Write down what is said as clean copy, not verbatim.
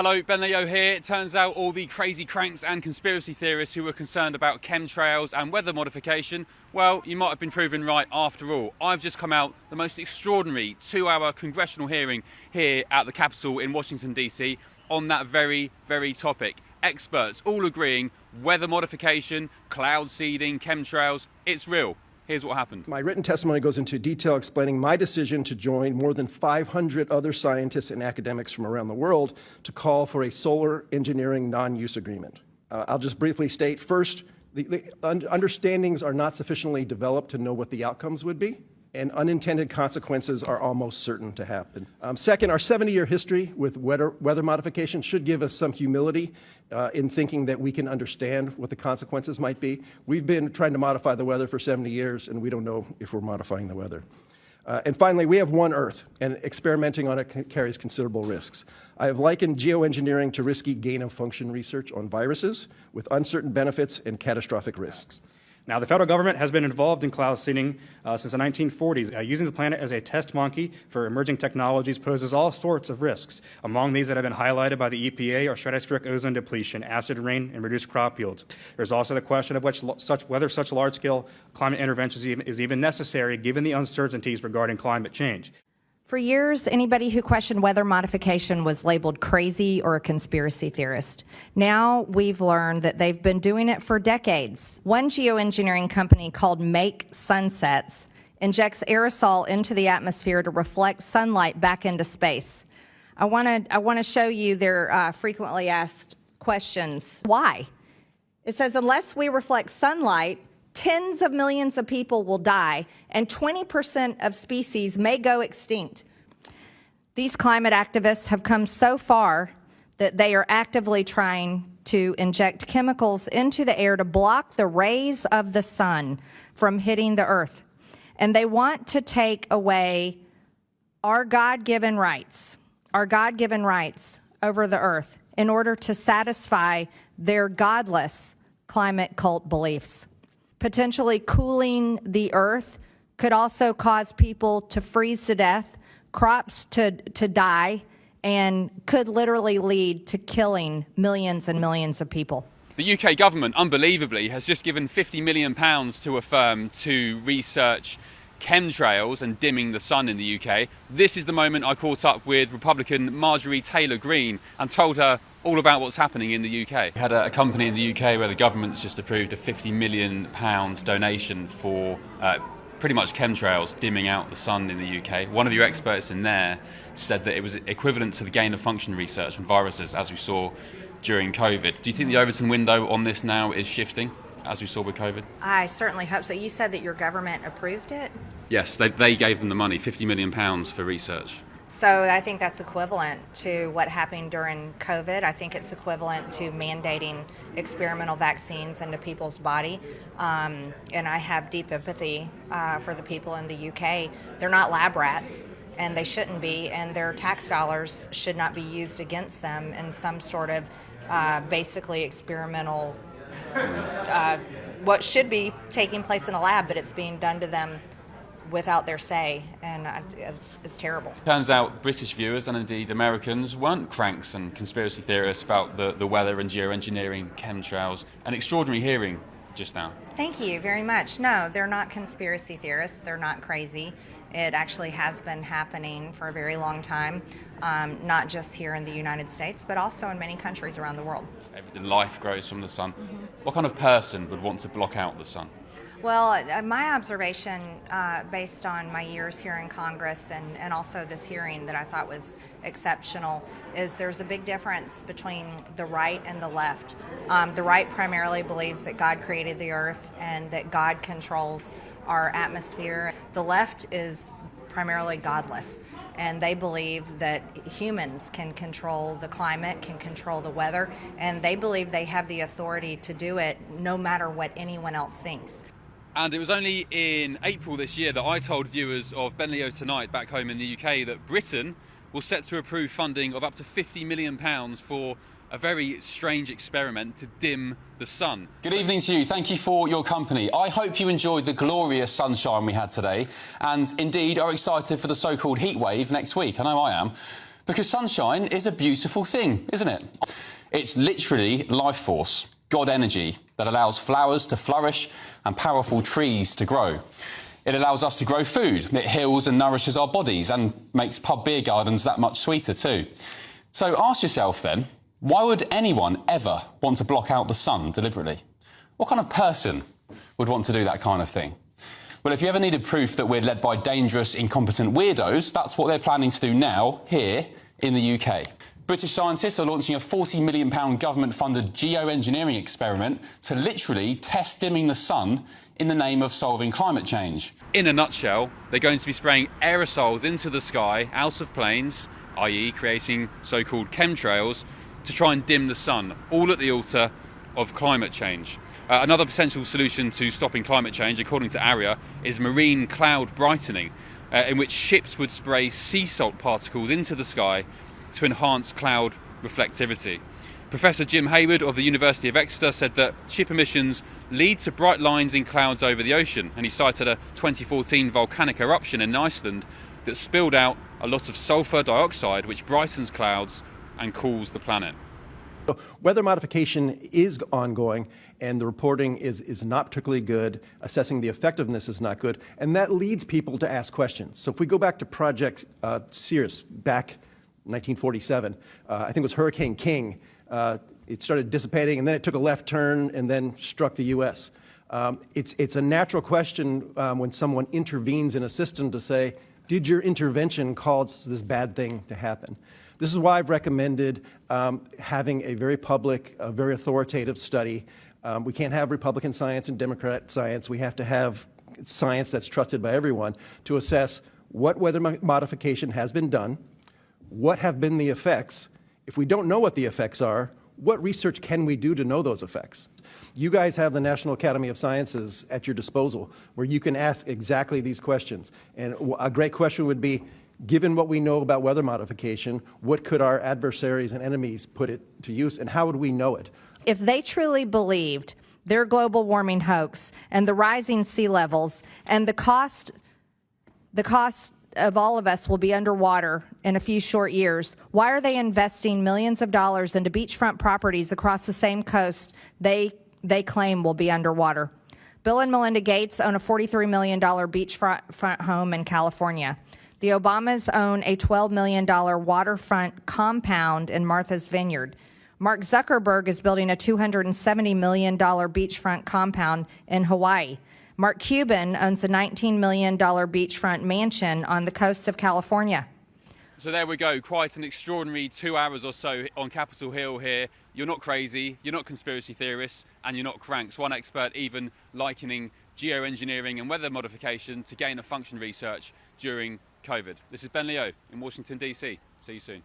Hello, Ben Leo here. It turns out all the crazy cranks and conspiracy theorists who were concerned about chemtrails and weather modification, well, you might have been proven right after all. I've just come out the most extraordinary 2-hour congressional hearing here at the Capitol in Washington, D.C. on that very topic. Experts all agreeing weather modification, cloud seeding, chemtrails, it's real. Here's what happened. My written testimony goes into detail explaining my decision to join more than 500 other scientists and academics from around the world to call for a solar engineering non-use agreement. I'll just briefly state, first, the understandings are not sufficiently developed to know what the outcomes would be, and unintended consequences are almost certain to happen. Second, our 70-year history with weather modification should give us some humility in thinking that we can understand what the consequences might be. We've been trying to modify the weather for 70 years, and we don't know if we're modifying the weather. And finally, we have one Earth, and experimenting on it carries considerable risks. I have likened geoengineering to risky gain-of-function research on viruses with uncertain benefits and catastrophic risks. Now, the federal government has been involved in cloud seeding since the 1940s. Using the planet as a test monkey for emerging technologies poses all sorts of risks. Among these that have been highlighted by the EPA are stratospheric ozone depletion, acid rain, and reduced crop yields. There's also the question of whether such large-scale climate interventions is even necessary given the uncertainties regarding climate change. For years, anybody who questioned weather modification was labeled crazy or a conspiracy theorist. Now we've learned that they've been doing it for decades. One geoengineering company called Make Sunsets injects aerosol into the atmosphere to reflect sunlight back into space. I want to show you their frequently asked questions. Why? It says, unless we reflect sunlight, tens of millions of people will die, and 20% of species may go extinct. These climate activists have come so far that they are actively trying to inject chemicals into the air to block the rays of the sun from hitting the earth. And they want to take away our God-given rights over the earth in order to satisfy their godless climate cult beliefs. Potentially cooling the earth could also cause people to freeze to death, crops to die, and could literally lead to killing millions and millions of people. The UK government, unbelievably, has just given £50 million to a firm to research chemtrails and dimming the sun in the UK. This is the moment I caught up with Republican Marjorie Taylor Greene and told her all about what's happening in the UK. We had a company in the UK where the government's just approved a £50 million donation for pretty much chemtrails dimming out the sun in the UK. One of your experts in there said that it was equivalent to the gain-of-function research on viruses as we saw during COVID. Do you think the Overton window on this now is shifting as we saw with COVID? I certainly hope so. You said that your government approved it? Yes, they gave them the money, £50 million for research. So I think that's equivalent to what happened during COVID. I think it's equivalent to mandating experimental vaccines into people's body. And I have deep empathy for the people in the UK. They're not lab rats, and they shouldn't be, and their tax dollars should not be used against them in some sort of basically experimental, what should be taking place in a lab, but it's being done to them without their say, and it's terrible. Turns out British viewers and indeed Americans weren't cranks and conspiracy theorists about the weather and geoengineering, chemtrails. An extraordinary hearing just now. Thank you very much. No, they're not conspiracy theorists. They're not crazy. It actually has been happening for a very long time, not just here in the United States, but also in many countries around the world. Everything, life grows from the sun. What kind of person would want to block out the sun? Well, my observation, based on my years here in Congress and also this hearing that I thought was exceptional, is there's a big difference between the right and the left. The right primarily believes that God created the earth and that God controls our atmosphere. The left is primarily godless, and they believe that humans can control the climate, can control the weather, and they believe they have the authority to do it no matter what anyone else thinks. And it was only in April this year that I told viewers of Ben Leo Tonight back home in the UK that Britain was set to approve funding of up to £50 million for a very strange experiment to dim the sun. Good evening to you. Thank you for your company. I hope you enjoyed the glorious sunshine we had today and indeed are excited for the so-called heat wave next week. I know I am. Because sunshine is a beautiful thing, isn't it? It's literally life force, God energy, that allows flowers to flourish and powerful trees to grow. It allows us to grow food. It heals and nourishes our bodies and makes pub beer gardens that much sweeter too. So ask yourself then, why would anyone ever want to block out the sun deliberately? What kind of person would want to do that kind of thing? Well, if you ever needed proof that we're led by dangerous, incompetent weirdos, that's what they're planning to do now, here in the UK. British scientists are launching a £40 million government-funded geoengineering experiment to literally test dimming the sun in the name of solving climate change. In a nutshell, they're going to be spraying aerosols into the sky out of planes, i.e. creating so-called chemtrails, to try and dim the sun, all at the altar of climate change. Another potential solution to stopping climate change, according to ARIA, is marine cloud brightening, in which ships would spray sea salt particles into the sky to enhance cloud reflectivity. Professor Jim Hayward of the University of Exeter said that ship emissions lead to bright lines in clouds over the ocean, and he cited a 2014 volcanic eruption in Iceland that spilled out a lot of sulfur dioxide, which brightens clouds and cools the planet. Weather modification is ongoing, and the reporting is not particularly good. Assessing the effectiveness is not good, and that leads people to ask questions. So if we go back to Project Cirrus, back 1947, I think it was Hurricane King, it started dissipating, and then it took a left turn and then struck the U.S. It's a natural question when someone intervenes in a system to say, did your intervention cause this bad thing to happen? This is why I've recommended having a very public, very authoritative study. We can't have Republican science and Democrat science. We have to have science that's trusted by everyone to assess what weather modification has been done, what have been the effects. If we don't know what the effects are, what research can we do to know those effects? You guys have the National Academy of Sciences at your disposal where you can ask exactly these questions. And a great question would be, given what we know about weather modification, what could our adversaries and enemies put it to use, and how would we know it? If they truly believed their global warming hoax and the rising sea levels and the cost of all of us will be underwater in a few short years, why are they investing millions of dollars into beachfront properties across the same coast they claim will be underwater? Bill and Melinda Gates own a $43 million beachfront home in California. The Obamas own a $12 million waterfront compound in Martha's Vineyard. Mark Zuckerberg is building a $270 million beachfront compound in Hawaii. Mark Cuban owns a $19 million beachfront mansion on the coast of California. So there we go, quite an extraordinary 2 hours or so on Capitol Hill here. You're not crazy, you're not conspiracy theorists, and you're not cranks. One expert even likening geoengineering and weather modification to gain-of-function research during COVID. This is Ben Leo in Washington, D.C. See you soon.